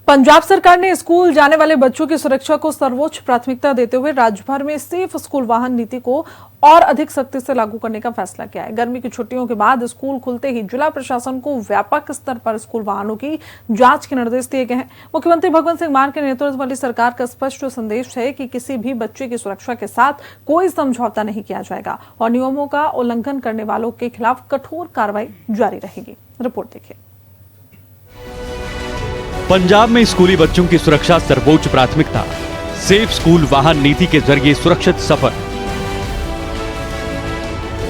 पंजाब सरकार ने स्कूल जाने वाले बच्चों की सुरक्षा को सर्वोच्च प्राथमिकता देते हुए राज्य भर में सेफ स्कूल वाहन नीति को और अधिक सख्ती से लागू करने का फैसला किया है। गर्मी की छुट्टियों के बाद स्कूल खुलते ही जिला प्रशासन को व्यापक स्तर पर स्कूल वाहनों की जांच के निर्देश दिए गए हैं। मुख्यमंत्री भगवंत सिंह मान के नेतृत्व वाली सरकार का स्पष्ट संदेश है कि किसी भी बच्चे की सुरक्षा के साथ कोई समझौता नहीं किया जाएगा और नियमों का उल्लंघन करने वालों के खिलाफ कठोर कार्रवाई जारी रहेगी। रिपोर्ट देखिए। पंजाब में स्कूली बच्चों की सुरक्षा सर्वोच्च प्राथमिकता, सेफ स्कूल वाहन नीति के जरिए सुरक्षित सफर।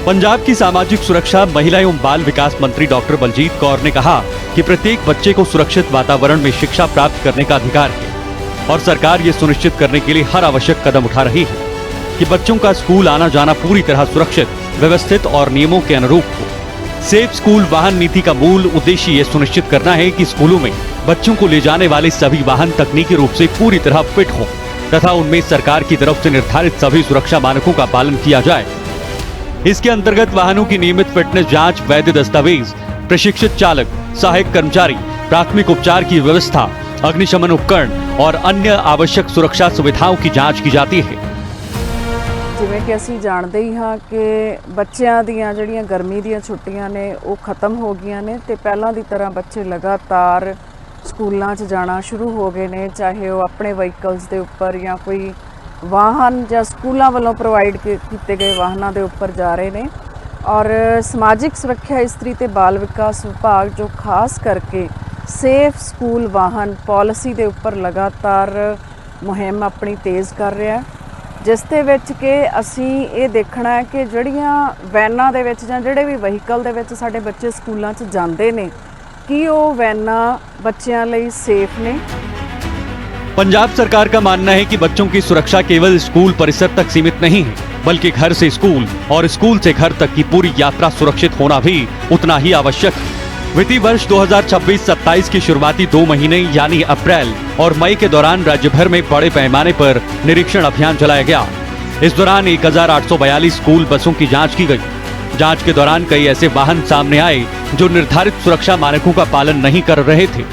पंजाब की सामाजिक सुरक्षा, महिला एवं बाल विकास मंत्री डॉक्टर बलजीत कौर ने कहा कि प्रत्येक बच्चे को सुरक्षित वातावरण में शिक्षा प्राप्त करने का अधिकार है और सरकार ये सुनिश्चित करने के लिए हर आवश्यक कदम उठा रही है कि बच्चों का स्कूल आना जाना पूरी तरह सुरक्षित, व्यवस्थित और नियमों के अनुरूप हो। सेफ स्कूल वाहन नीति का मूल उद्देश्य ये सुनिश्चित करना है कि स्कूलों में बच्चों को ले जाने वाले सभी वाहन तकनीकी रूप से पूरी तरह फिट हों तथा उनमें सरकार की तरफ से निर्धारित सभी सुरक्षा मानकों का पालन किया जाए। इसके अंतर्गत वाहनों की नियमित फिटनेस जांच, वैध दस्तावेज, प्रशिक्षित चालक, सहायक कर्मचारी, प्राथमिक उपचार की व्यवस्था, अग्निशमन उपकरण और अन्य आवश्यक सुरक्षा सुविधाओं की जांच की जाती है। जिवें कि असीं जाणदे ही हाँ कि बच्चों दीयां जिहड़ियां गर्मी दीयां छुट्टियां ने वो खत्म हो गईयां ने ते पहलां दी तरह बच्चे लगातार स्कूलों च जाना शुरू हो गए ने, चाहे वो अपने व्हीकल्स के उपर या कोई वाहन या स्कूलों वालों प्रोवाइड किए गए वाहनों के उपर जा रहे हैं। और समाजिक सुरक्षा, स्त्री ते बाल विकास विभाग जो खास करके सेफ स्कूल वाहन पॉलिसी के उपर लगातार मुहिम अपनी तेज़ कर रहा है, जिस दे विच कि असीं ये देखना है कि जिहड़ियां वैनां दे विच जां जिहड़े भी व्हीकल दे विच साडे बच्चे स्कूलों च जांदे ने कि वो वैनां बच्चों लई सेफ ने। पंजाब सरकार का मानना है कि बच्चों की सुरक्षा केवल स्कूल परिसर तक सीमित नहीं है, बल्कि घर से स्कूल और स्कूल से घर तक की पूरी यात्रा सुरक्षित होना भी उतना ही आवश्यक है। वित्तीय वर्ष 2026-27 की शुरुआती 2 महीने यानी अप्रैल और मई के दौरान राज्य भर में बड़े पैमाने पर निरीक्षण अभियान चलाया गया। इस दौरान 1842 स्कूल बसों की जांच की गई। जांच के दौरान कई ऐसे वाहन सामने आए जो निर्धारित सुरक्षा मानकों का पालन नहीं कर रहे थे।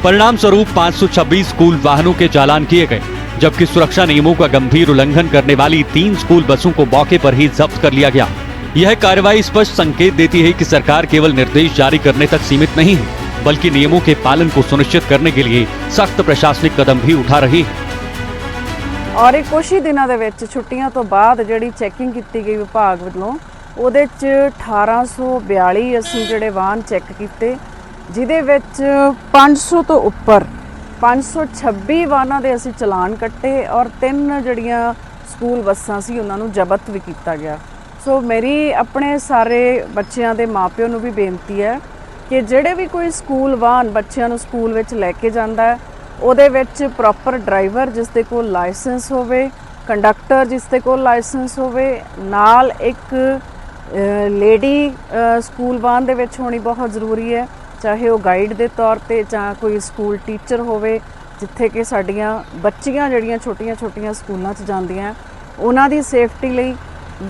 परिणाम स्वरूप 526 स्कूल वाहनों के चालान किए गए, जबकि सुरक्षा नियमों का गंभीर उल्लंघन करने वाली 3 स्कूल बसों को मौके पर ही जब्त कर लिया गया। यह कार्रवाई स्पष्ट संकेत देती है कि सरकार केवल निर्देश जारी करने तक सीमित नहीं है, बल्कि नियमों के पालन को सुनिश्चित करने के लिए सख्त प्रशासनिक कदम भी उठा रही है। और एक कुछ ही दिनों के छुट्टियों तो बाद जिहड़ी चैकिंग की गई विभाग वालों ਉਹਦੇ 'ਚ 1842 ਅਸੀਂ ਜਿਹੜੇ वाहन चैक किए, ਜਿਹਦੇ ਵਿੱਚ 500 तो ਉੱਪਰ 526 ਵਾਹਨਾਂ ਦੇ ਅਸੀਂ ਚਲਾਨ ਕੱਟੇ और 3 ਜਿਹੜੀਆਂ ਸਕੂਲ ਬੱਸਾਂ ਸੀ ਉਹਨਾਂ ਨੂੰ ਜ਼ਬਤ ਵੀ ਕੀਤਾ ਗਿਆ। ਸੋ ਮੇਰੀ ਆਪਣੇ ਸਾਰੇ ਬੱਚਿਆਂ ਦੇ ਮਾਪਿਆਂ ਨੂੰ ਵੀ ਬੇਨਤੀ ਹੈ ਕਿ ਜਿਹੜੇ ਵੀ ਕੋਈ ਸਕੂਲ ਵਾਹਨ ਬੱਚਿਆਂ ਨੂੰ ਸਕੂਲ ਵਿੱਚ ਲੈ ਕੇ ਜਾਂਦਾ ਹੈ ਉਹਦੇ ਵਿੱਚ ਪ੍ਰੋਪਰ ਡਰਾਈਵਰ ਜਿਸ ਦੇ ਕੋਲ ਲਾਇਸੈਂਸ ਹੋਵੇ, ਕੰਡਕਟਰ ਜਿਸ ਦੇ ਕੋਲ ਲਾਇਸੈਂਸ ਹੋਵੇ, ਨਾਲ ਇੱਕ लेडी स्कूल वाहन दे विच होनी बहुत ज़रूरी है, चाहे वो गाइड के तौर पर चाहे कोई स्कूल टीचर होवे, जिथे कि साडियां बच्चियां जिहड़ियां छोटियां छोटियां स्कूलों च जांदियां उन्हां दी सेफ्टी लई,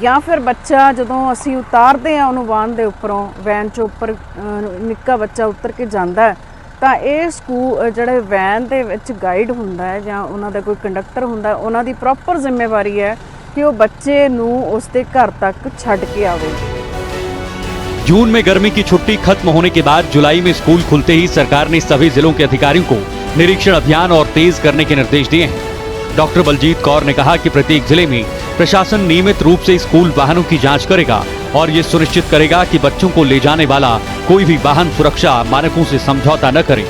या फिर बच्चा जदों असीं उतारते हैं उन्होंने वाहन के उपरों वैन चो उपर निक्का बच्चा उतर के जाता है तो ये स्कूल जिहड़े वैन दे विच गाइड हुंदा है या उन्हां दा कोई कंडक्टर हुंदा है, उन्हां दी प्रॉपर जिम्मेवारी है कि वो बच्चे नूं उसके घर तक छड्ड के आवे। जून में गर्मी की छुट्टी खत्म होने के बाद जुलाई में स्कूल खुलते ही सरकार ने सभी जिलों के अधिकारियों को निरीक्षण अभियान और तेज करने के निर्देश दिए हैं। डॉक्टर बलजीत कौर ने कहा कि प्रत्येक जिले में प्रशासन नियमित रूप से स्कूल वाहनों की जांच करेगा और ये सुनिश्चित करेगा कि बच्चों को ले जाने वाला कोई भी वाहन सुरक्षा मानकों से समझौता न करे।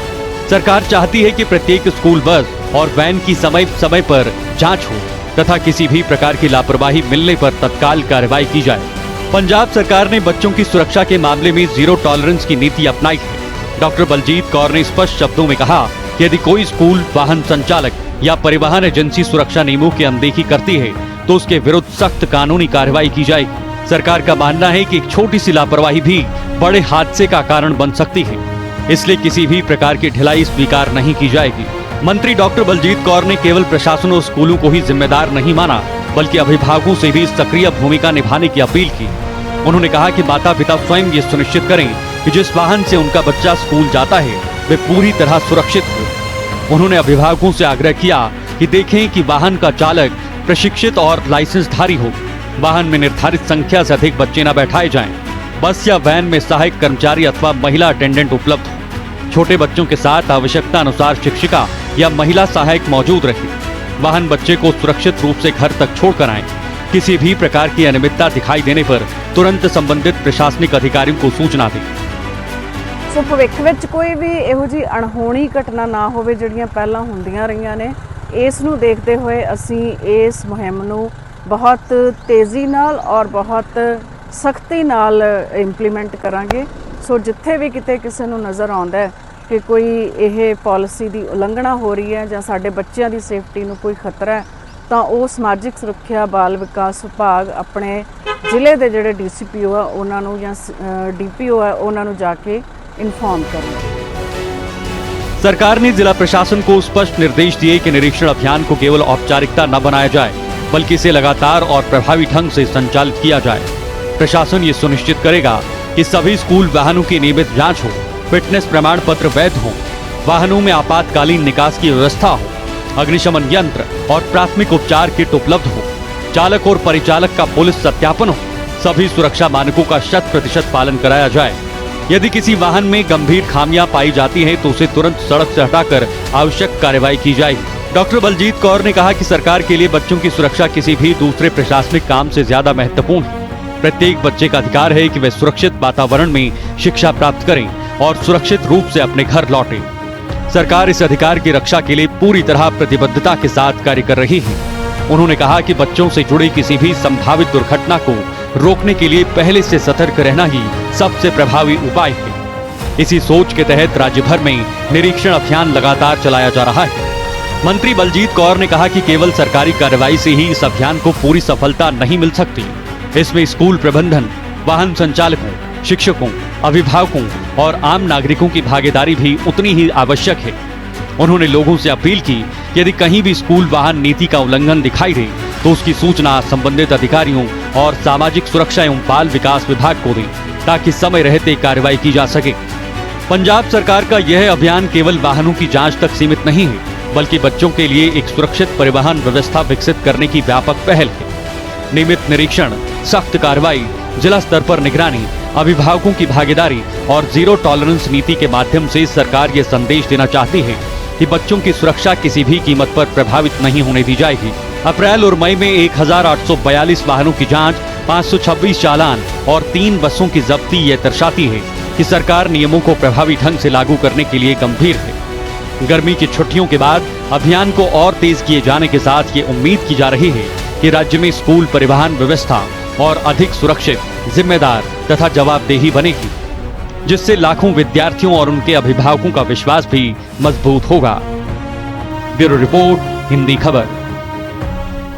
सरकार चाहती है कि प्रत्येक स्कूल बस और वैन की समय समय पर जाँच हो तथा किसी भी प्रकार की लापरवाही मिलने पर तत्काल कार्रवाई की जाए। पंजाब सरकार ने बच्चों की सुरक्षा के मामले में जीरो टॉलरेंस की नीति अपनाई है। डॉक्टर बलजीत कौर ने स्पष्ट शब्दों में कहा कि यदि कोई स्कूल वाहन संचालक या परिवहन एजेंसी सुरक्षा नियमों की अनदेखी करती है तो उसके विरुद्ध सख्त कानूनी कार्रवाई की जाएगी। सरकार का मानना है कि एक छोटी सी लापरवाही भी बड़े हादसे का कारण बन सकती है, इसलिए किसी भी प्रकार की ढिलाई स्वीकार नहीं की जाएगी। मंत्री डॉक्टर बलजीत कौर ने केवल प्रशासन और स्कूलों को ही जिम्मेदार नहीं माना, बल्कि अभिभावकों से भी सक्रिय भूमिका निभाने की अपील की। उन्होंने कहा कि माता पिता स्वयं ये सुनिश्चित करें कि जिस वाहन से उनका बच्चा स्कूल जाता है वे पूरी तरह सुरक्षित हो। उन्होंने अभिभावकों से आग्रह किया कि देखें कि वाहन का चालक प्रशिक्षित और लाइसेंसधारी हो। वाहन में निर्धारित संख्या से अधिक बच्चे न बैठाए जाएं। बस या वैन में सहायक कर्मचारी अथवा महिला अटेंडेंट उपलब्ध हो। छोटे बच्चों के साथ आवश्यकता अनुसार शिक्षिका या महिला सहायक मौजूद रहे। वाहन बच्चे को सुरक्षित रूप से घर तक छोड़कर आए। किसी भी प्रकार की अनियमितता दिखाई देने पर तुरंत संबंधित प्रशासनिक अधिकारियों को सूचना दें। सो भविख ਵਿੱਚ ਕੋਈ ਵੀ ਇਹੋ ਜੀ ਅਣਹੋਣੀ ਘਟਨਾ ਨਾ ਹੋਵੇ ਜਿਹੜੀਆਂ ਪਹਿਲਾਂ ਹੁੰਦੀਆਂ ਰਹੀਆਂ ਨੇ, ਇਸ ਨੂੰ ਦੇਖਦੇ ਹੋਏ ਅਸੀਂ ਇਸ ਮੁਹਿੰਮ ਨੂੰ ਬਹੁਤ ਤੇਜ਼ੀ ਨਾਲ ਔਰ ਬਹੁਤ ਸਖਤੀ ਨਾਲ ਇੰਪਲੀਮੈਂਟ ਕਰਾਂਗੇ। ਸੋ ਜਿੱਥੇ ਵੀ ਕਿਤੇ ਕਿਸੇ ਨੂੰ ਨਜ਼ਰ ਆਉਂਦਾ ਹੈ ਕਿ ਕੋਈ ਇਹ ਪਾਲਿਸੀ ਦੀ ਉਲੰਘਣਾ ਹੋ ਰਹੀ ਹੈ ਜਾਂ ਸਾਡੇ ਬੱਚਿਆਂ ਦੀ ਸੇਫਟੀ ਨੂੰ ਕੋਈ ਖਤਰਾ ਹੈ, ਤਾਂ ਉਹ ਸਮਾਜਿਕ ਸੁਰੱਖਿਆ ਬਾਲ ਵਿਕਾਸ ਵਿਭਾਗ ਆਪਣੇ ਜ਼ਿਲ੍ਹੇ ਦੇ ਜਿਹੜੇ ਡੀਸੀਪੀਓ ਆ ਉਹਨਾਂ ਨੂੰ ਜਾਂ ਡੀਪੀਓ ਆ ਉਹਨਾਂ ਨੂੰ ਜਾ ਕੇ इन्फॉर्म करना। सरकार ने जिला प्रशासन को स्पष्ट निर्देश दिए कि निरीक्षण अभियान को केवल औपचारिकता न बनाया जाए, बल्कि इसे लगातार और प्रभावी ढंग से संचालित किया जाए। प्रशासन ये सुनिश्चित करेगा कि सभी स्कूल वाहनों की नियमित जांच हो, फिटनेस प्रमाण पत्र वैध हो, वाहनों में आपातकालीन निकास की व्यवस्था हो, अग्निशमन यंत्र और प्राथमिक उपचार किट उपलब्ध हो, चालक और परिचालक का पुलिस सत्यापन हो, सभी सुरक्षा मानकों का 100% पालन कराया जाए। यदि किसी वाहन में गंभीर खामियां पाई जाती हैं तो उसे तुरंत सड़क से हटाकर आवश्यक कार्रवाई की जाएगी। डॉक्टर बलजीत कौर ने कहा कि सरकार के लिए बच्चों की सुरक्षा किसी भी दूसरे प्रशासनिक काम से ज्यादा महत्वपूर्ण है। प्रत्येक बच्चे का अधिकार है कि वे सुरक्षित वातावरण में शिक्षा प्राप्त करें और सुरक्षित रूप से अपने घर लौटें। सरकार इस अधिकार की रक्षा के लिए पूरी तरह प्रतिबद्धता के साथ कार्य कर रही है। उन्होंने कहा कि बच्चों से जुड़ी किसी भी संभावित दुर्घटना को रोकने के लिए पहले से सतर्क रहना ही सबसे प्रभावी उपाय है। इसी सोच के तहत राज्य भर में निरीक्षण अभियान लगातार चलाया जा रहा है। मंत्री बलजीत कौर ने कहा कि केवल सरकारी कार्रवाई से ही इस अभियान को पूरी सफलता नहीं मिल सकती। इसमें स्कूल प्रबंधन, वाहन संचालकों, शिक्षकों, अभिभावकों और आम नागरिकों की भागीदारी भी उतनी ही आवश्यक है। उन्होंने लोगों से अपील की कि यदि कहीं भी स्कूल वाहन नीति का उल्लंघन दिखाई दे तो उसकी सूचना संबंधित अधिकारियों और सामाजिक सुरक्षा एवं बाल विकास विभाग को दें, ताकि समय रहते कार्रवाई की जा सके। पंजाब सरकार का यह अभियान केवल वाहनों की जांच तक सीमित नहीं है, बल्कि बच्चों के लिए एक सुरक्षित परिवहन व्यवस्था विकसित करने की व्यापक पहल है। नियमित निरीक्षण, सख्त कार्रवाई, जिला स्तर पर निगरानी, अभिभावकों की भागीदारी और जीरो टॉलरेंस नीति के माध्यम से सरकार ये संदेश देना चाहती है कि बच्चों की सुरक्षा किसी भी कीमत पर प्रभावित नहीं होने दी जाएगी। अप्रैल और मई में 1842 वाहनों की जांच, 526 चालान और 3 बसों की जब्ती ये दर्शाती है कि सरकार नियमों को प्रभावी ढंग से लागू करने के लिए गंभीर है। गर्मी की छुट्टियों के बाद अभियान को और तेज किए जाने के साथ ये उम्मीद की जा रही है कि राज्य में स्कूल परिवहन व्यवस्था और अधिक सुरक्षित, जिम्मेदार तथा जवाबदेही बनेगी, जिससे लाखों विद्यार्थियों और उनके अभिभावकों का विश्वास भी मजबूत होगा। ब्यूरो रिपोर्ट, हिंदी खबर।